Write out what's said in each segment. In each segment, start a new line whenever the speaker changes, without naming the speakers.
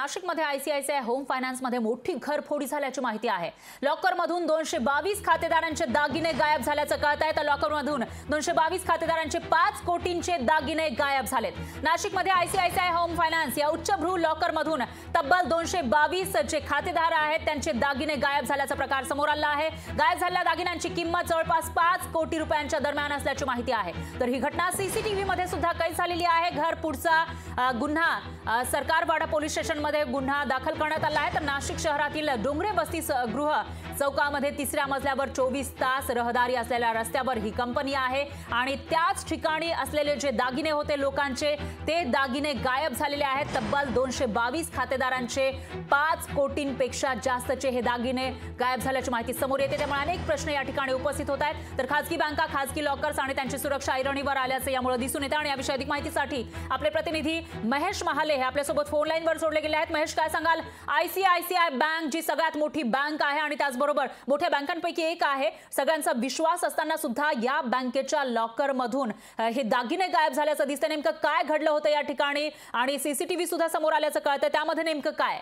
नाशिकमध्ये ICICI home फायनान्समध्ये मोठी घरफोडी झाल्याची माहिती आहे। लॉकरमधून 222 खातेदारांचे दागिने गायब झाल्याचं कळत आहे। तर लॉकरमधून 222 खातेदारांचे 5 कोटींचे दागिने गायब झालेत। नाशिकमध्ये आयसीआयसीआय होम फायनान्स या उच्चभ्रू लॉकरमधून तब्बल 222 जे खातेदार आहेत त्यांचे दागिने गायब झाल्याचा प्रकार समोर आला आहे। गायब झालेल्या दागिन्यांची किंमत जवळपास 5 कोटी रुपयांच्या दरम्यान असल्याची माहिती आहे। तर ही घटना सीसीटीव्ही मध्ये सुद्धा कैद झालेली आहे। घरफोडीचा गुन्हा सरकारवाडा पोलीस स्टेशनमध्ये गुन्हा दाखल करण्यात आला आहे। तर नाशिक शहरातील डोंगरे बस्ती गृह चौकामध्ये 3ऱ्या मजल्यावर 24 तास रहदारी असलेल्या रस्त्यावर ही कंपनी आहे आणि त्याच ठिकाणी असलेले जे दागिने होते लोकांचे ते दागिने गायब झालेले आहेत। तब्बल 222 खातेदारांचे 5 कोटींपेक्षा जास्तचे हे दागिने गायब झाल्याची माहिती समोर येते। त्यामुळे अनेक प्रश्न या ठिकाणी उपस्थित होत आहेत। तर खासगी बँका, खासगी लॉकर्स आणि त्यांची सुरक्षा ऐरणीवर आल्याचे यामुळे दिसून येते आणि याविषयी अधिक माहितीसाठी आपले प्रतिनिधी महेश महाले हे आपल्यासोबत फोन लाईनवर जोडले गेले आहेत। महेश, काय सांगाल? आयसीआयसीआय बँक जी सगळ्यात मोठी बँक आहे आणि त्याचबरोबर मोठ्या बँकांपैकी एक आहे, सगळ्यांचा विश्वास असताना सुद्धा या बँकेच्या लॉकर मधून हे दागिने गायब झाल्याचं दिसतं। नेमकं काय घडलं होतं या ठिकाणी आणि सीसीटीव्ही सुद्धा समोर आल्याचं कळतं, त्यामध्ये नेमकं काय?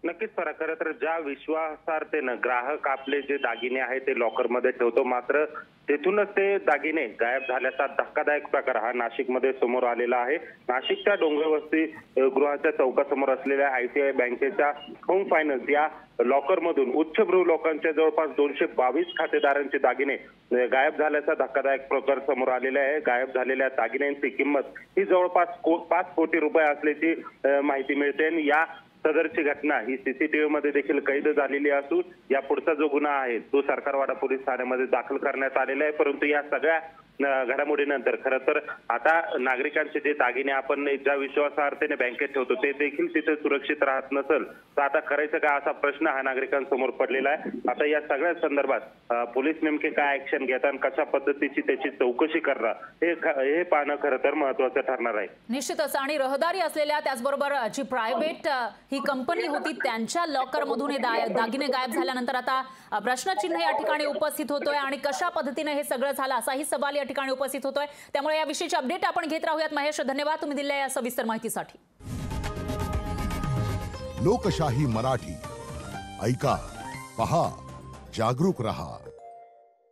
नक्कीच फरक खरं तर ज्या विश्वासार्थेनं ग्राहक आपले जे दागिने आहेत ते लॉकरमध्ये ठेवतो, मात्र तेथूनच ते दागिने गायब झाल्याचा धक्कादायक प्रकार हा नाशिकमध्ये समोर आलेला आहे। नाशिकच्या डोंगरवस्ती गृहाच्या चौकासमोर असलेल्या आयसीआय बँकेच्या होम फायनान्स या लॉकरमधून उच्चभ्रू लोकांच्या जवळपास 222 खातेदारांचे दागिने गायब झाल्याचा धक्कादायक प्रकार समोर आलेला आहे। गायब झालेल्या दागिन्यांची किंमत ही जवळपास 5 कोटी रुपये असल्याची माहिती मिळते आणि या सदरची घटना ही सीसीटीव्ही मध्ये देखील कैद झालेली असून या पुढचा जो गुन्हा आहे तो सरकारवाडा पोलीस ठाण्यामध्ये दाखल करण्यात आलेला आहे। परंतु या सगळ्या घडामोडीनंतर खरं तर आता नागरिकांचे जे दागिने आपण ज्या विश्वासार्थेने बँकेत ठेवतो ते देखील तिथे सुरक्षित राहत नसेल तर आता करायचं काय असा प्रश्न हा नागरिकांसमोर पडलेला आहे। आता या सगळ्या संदर्भात पोलीस नेमके काय ऍक्शन घेतात, कशा पद्धतीची त्याची चौकशी करणार हे पाहणं खरं तर महत्त्वाचं ठरणार आहे।
निश्चितच, आणि रहदारी असलेल्या त्याचबरोबर जी प्रायव्हेट ही कंपनी होती त्यांच्या लॉकर मधून हे दागिने गायब झाल्यानंतर आता प्रश्नचिन्ह या ठिकाणी उपस्थित होतोय आणि कशा पद्धतीने हे सगळं झालं असाही सवाल या ठिकाणी उपस्थित होतोय। त्यामुळे या विषयीची अपडेट आपण घेत राहूयात। महेश, धन्यवाद तुम्ही दिलेल्या या सविस्तर माहितीसाठी।
लोकशाही मराठी ऐका, पहा, जागरूक रहा।